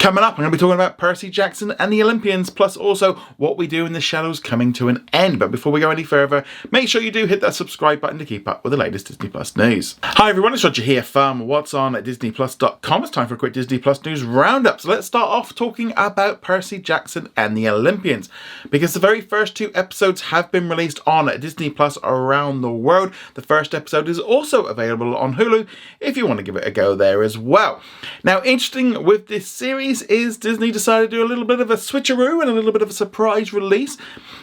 Coming up, I'm going to be talking about Percy Jackson and the Olympians, plus also What We Do in the Shadows coming to an end. But before we go any further, make sure you do hit that subscribe button to keep up with the latest Disney Plus news. Hi everyone, it's Roger here from What's On at disneyplus.com. It's time for a quick Disney Plus news roundup. So let's start off talking about Percy Jackson and the Olympians, because the very first 2 episodes have been released on Disney Plus around the world. The first episode is also available on Hulu if you want to give it a go there as well. Now, interesting with this series is Disney decided to do a little bit of a switcheroo and a little bit of a surprise release,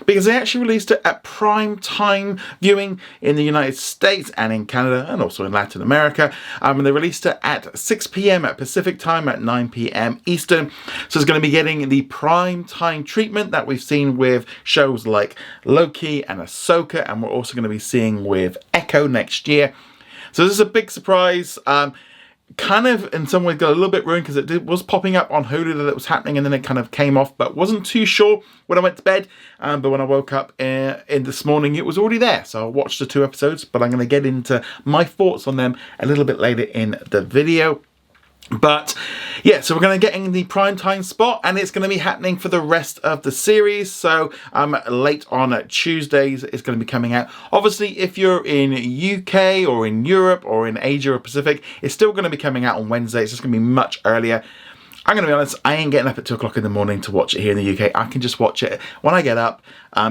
because they actually released it at prime time viewing in the United States and in Canada and also in Latin America. And they released it at 6 p.m. at Pacific time, at 9 p.m. Eastern. So it's going to be getting the prime time treatment that we've seen with shows like Loki and Ahsoka, and we're also going to be seeing with Echo next year. So this is a big surprise. Kind of in some ways got a little bit ruined, because it was popping up on Hulu that it was happening, and then it kind of came off, but wasn't too sure when I went to bed. But when I woke up in this morning, it was already there. So I watched the 2 episodes, but I'm going to get into my thoughts on them a little bit later in the video. But yeah, so we're going to get in the primetime spot, and it's going to be happening for the rest of the series. So late on Tuesdays it's going to be coming out. Obviously, if you're in UK or in Europe or in Asia or Pacific, it's still going to be coming out on Wednesday. It's just going to be much earlier. I'm going to be honest, I ain't getting up at 2 o'clock in the morning to watch it here in the UK. I can just watch it when I get up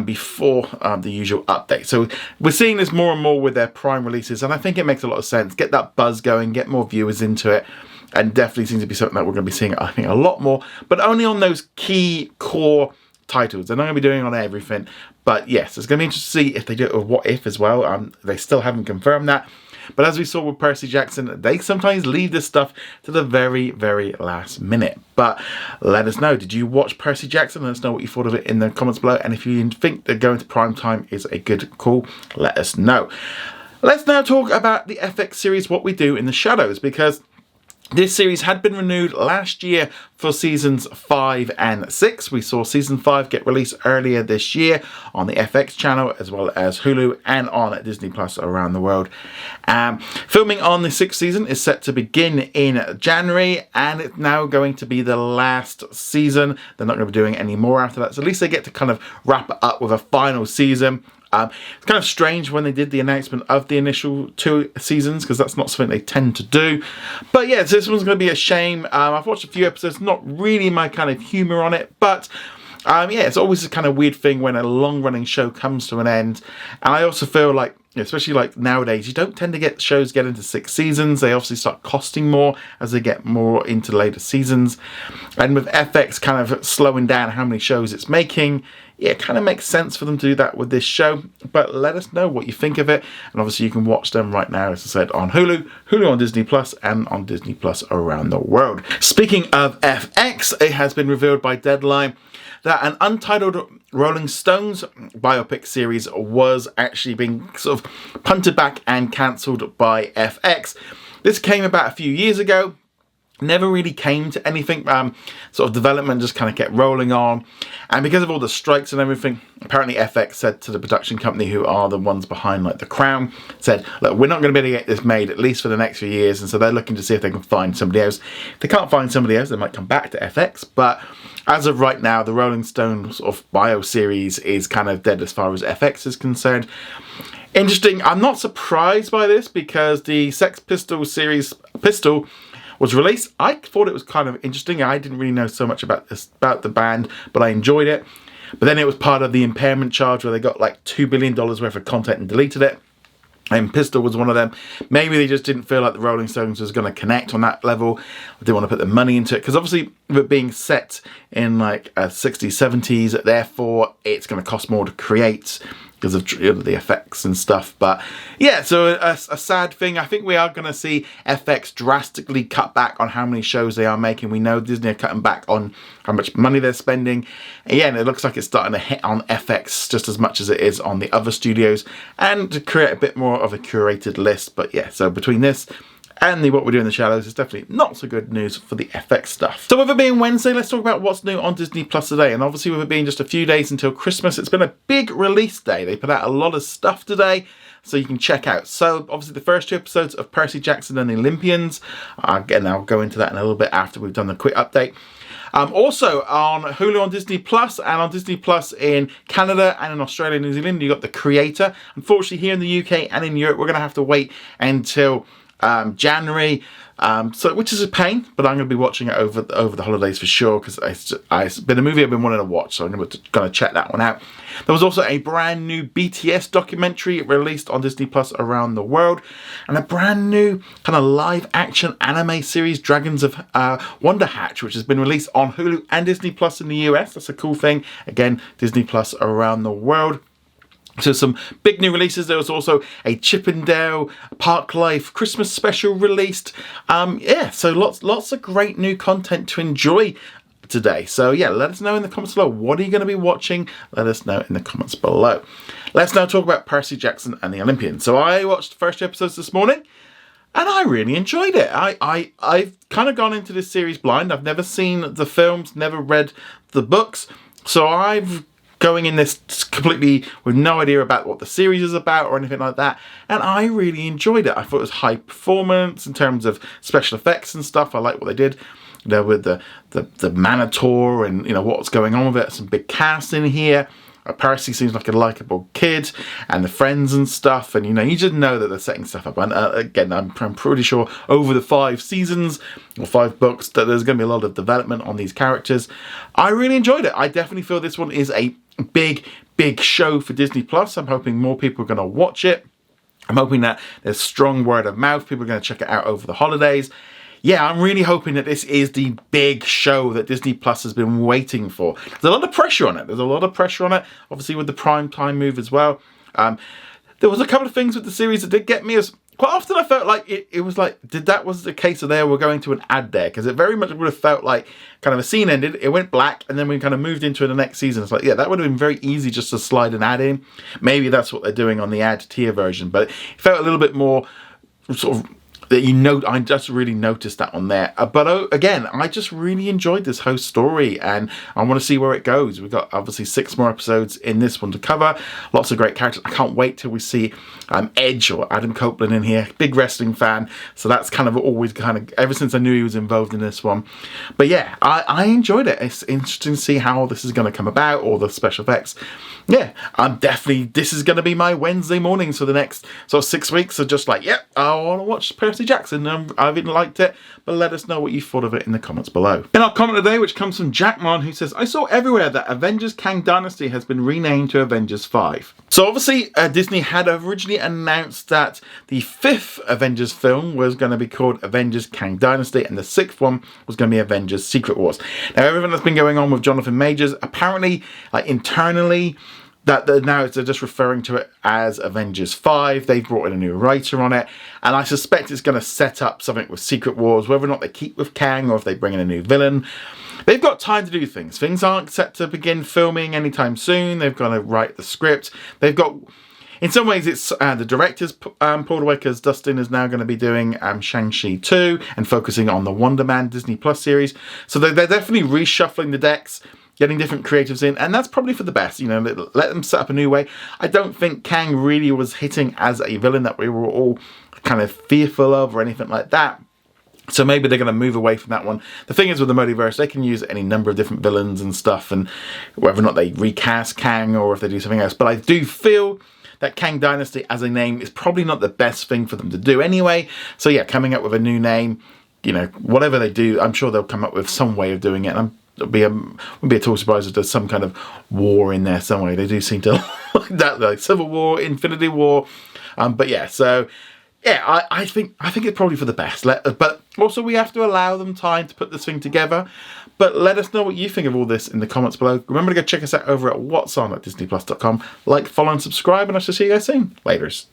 before the usual update. So we're seeing this more and more with their prime releases, and I think it makes a lot of sense. Get that buzz going, get more viewers into it. And definitely seems to be something that we're going to be seeing, I think, a lot more. But only on those key core titles. They're not going to be doing it on everything. But yes, it's going to be interesting to see if they do it with What If as well. They still haven't confirmed that. But as we saw with Percy Jackson, they sometimes leave this stuff to the very, very last minute. But let us know. Did you watch Percy Jackson? Let us know what you thought of it in the comments below. And if you think that going to prime time is a good call, let us know. Let's now talk about the FX series What We Do in the Shadows, because this series had been renewed last year for seasons 5 and 6. We saw season 5 get released earlier this year on the FX channel, as well as Hulu and on Disney Plus around the world. Filming on the 6th season is set to begin in January, and it's now going to be the last season. They're not going to be doing any more after that, so at least they get to kind of wrap it up with a final season. It's kind of strange when they did the announcement of the initial 2 seasons, because that's not something they tend to do. But yeah, so this one's going to be a shame. I've watched a few episodes, not really my kind of humour on it, but yeah, it's always a kind of weird thing when a long-running show comes to an end. And I also feel like, especially like nowadays, you don't tend to get shows get into 6 seasons. They obviously start costing more as they get more into later seasons. And with FX kind of slowing down how many shows it's making, yeah, it kind of makes sense for them to do that with this show. But let us know what you think of it. And obviously you can watch them right now, as I said, on Hulu, Hulu on Disney Plus, and on Disney Plus around the world. Speaking of FX, it has been revealed by Deadline that an untitled Rolling Stones biopic series was actually being sort of punted back and cancelled by FX. This came about a few years ago. Never really came to anything. Sort of development just kind of kept rolling on, and because of all the strikes and everything, apparently FX said to the production company, who are the ones behind like The Crown, said, look, we're not going to be able to get this made at least for the next few years, and so they're looking to see if they can find somebody else. If they can't find somebody else, they might come back to FX, but as of right now, the Rolling Stones sort of bio series is kind of dead as far as FX is concerned. Interesting. I'm not surprised by this, because the Sex Pistols series Pistol was released. I thought it was kind of interesting. I didn't really know so much about the band, but I enjoyed it. But then it was part of the impairment charge, where they got like $2 billion worth of content and deleted it. And Pistol was one of them. Maybe they just didn't feel like the Rolling Stones was going to connect on that level. They didn't want to put the money into it, because obviously with it being set in like 60s, 70s, therefore it's going to cost more to create, because of the effects and stuff. But yeah, so a sad thing. I think we are going to see FX drastically cut back on how many shows they are making. We know Disney are cutting back on how much money they're spending. And it looks like it's starting to hit on FX just as much as it is on the other studios, and to create a bit more of a curated list. But yeah, so between this and the What We Do in the Shadows is definitely not so good news for the FX stuff. So with it being Wednesday, let's talk about what's new on Disney Plus today. And obviously with it being just a few days until Christmas, it's been a big release day. They put out a lot of stuff today, so you can check out. So obviously the first 2 episodes of Percy Jackson and the Olympians. Again, I'll go into that in a little bit after we've done the quick update. Also on Hulu on Disney Plus and on Disney Plus in Canada and in Australia and New Zealand, you got The Creator. Unfortunately, here in the UK and in Europe, we're going to have to wait until January, which is a pain, but I'm going to be watching it over the holidays for sure, because it's been a movie I've been wanting to watch, so I'm going to check that one out. There was also a brand new BTS documentary released on Disney Plus around the world, and a brand new kind of live action anime series, Dragons of Wonder Hatch, which has been released on Hulu and Disney Plus in the US. That's a cool thing. Again, Disney Plus around the world. So some big new releases. There was also a Chippendale Park Life Christmas special released. So lots of great new content to enjoy today. So yeah, let us know in the comments below. What are you going to be watching? Let us know in the comments below. Let's now talk about Percy Jackson and the Olympians. So I watched the first 2 episodes this morning, and I really enjoyed it. I've kind of gone into this series blind. I've never seen the films, never read the books, so I've going in this completely with no idea about what the series is about or anything like that, and I really enjoyed it. I thought it was high performance in terms of special effects and stuff. I like what they did, with the Minotaur and what's going on with it. Some big cast in here. Percy seems like a likable kid, and the friends and stuff, and you just know that they're setting stuff up. And again, I'm pretty sure over the 5 seasons or 5 books that there's going to be a lot of development on these characters. I really enjoyed it. I definitely feel this one is a big show for Disney Plus. I'm hoping more people are going to watch it. I'm hoping that there's strong word of mouth. People are going to check it out over the holidays. Yeah, I'm really hoping that this is the big show that Disney Plus has been waiting for. There's a lot of pressure on it. Obviously with the prime time move as well. There was a couple of things with the series that did get me. As quite often I felt like it was like, that was the case of they were going to an ad there, because it very much would have felt like kind of a scene ended, it went black, and then we kind of moved into the next season. It's like, yeah, that would have been very easy just to slide an ad in. Maybe that's what they're doing on the ad tier version, but it felt a little bit more sort of that I just really noticed that on there. But again, I just really enjoyed this whole story, and I want to see where it goes. We've got obviously 6 more episodes in this one to cover. Lots of great characters. I can't wait till we see Edge or Adam Copeland in here. Big wrestling fan, so that's kind of always ever since I knew he was involved in this one. But yeah, I enjoyed it. It's interesting to see how this is going to come about, all the special effects. Yeah, this is going to be my Wednesday mornings for the next sort of 6 weeks. So just like, yep, I want to watch Percy Jackson. I've even liked it, but let us know what you thought of it in the comments below. In our comment today, which comes from Jackmon, who says, I saw everywhere that Avengers Kang Dynasty has been renamed to Avengers 5. So obviously Disney had originally announced that the 5th Avengers film was going to be called Avengers Kang Dynasty, and the 6th one was going to be Avengers Secret Wars. Now everything that's been going on with Jonathan Majors, apparently internally, that now they're just referring to it as Avengers 5. They've brought in a new writer on it, and I suspect it's going to set up something with Secret Wars, whether or not they keep with Kang or if they bring in a new villain. They've got time to do things. Things aren't set to begin filming anytime soon. They've got to write the script. They've got, in some ways, it's the directors, Paul Walker's Dustin is now going to be doing Shang-Chi 2 and focusing on the Wonder Man Disney Plus series. So they're definitely reshuffling the decks, getting different creatives in, and that's probably for the best. Let them set up a new way. I don't think Kang really was hitting as a villain that we were all kind of fearful of or anything like that. So maybe they're going to move away from that one. The thing is with the multiverse, they can use any number of different villains and stuff, and whether or not they recast Kang or if they do something else. But I do feel that Kang Dynasty as a name is probably not the best thing for them to do anyway. So yeah, coming up with a new name, whatever they do, I'm sure they'll come up with some way of doing it. And wouldn't be at all surprised if there's some kind of war in there some way. They do seem to like that, like Civil War, Infinity War. But yeah, so yeah, I think it's probably for the best. But also we have to allow them time to put this thing together. But let us know what you think of all this in the comments below. Remember to go check us out over at what's on at disneyplus.com. Like, follow, and subscribe, and I shall see you guys soon. Laters.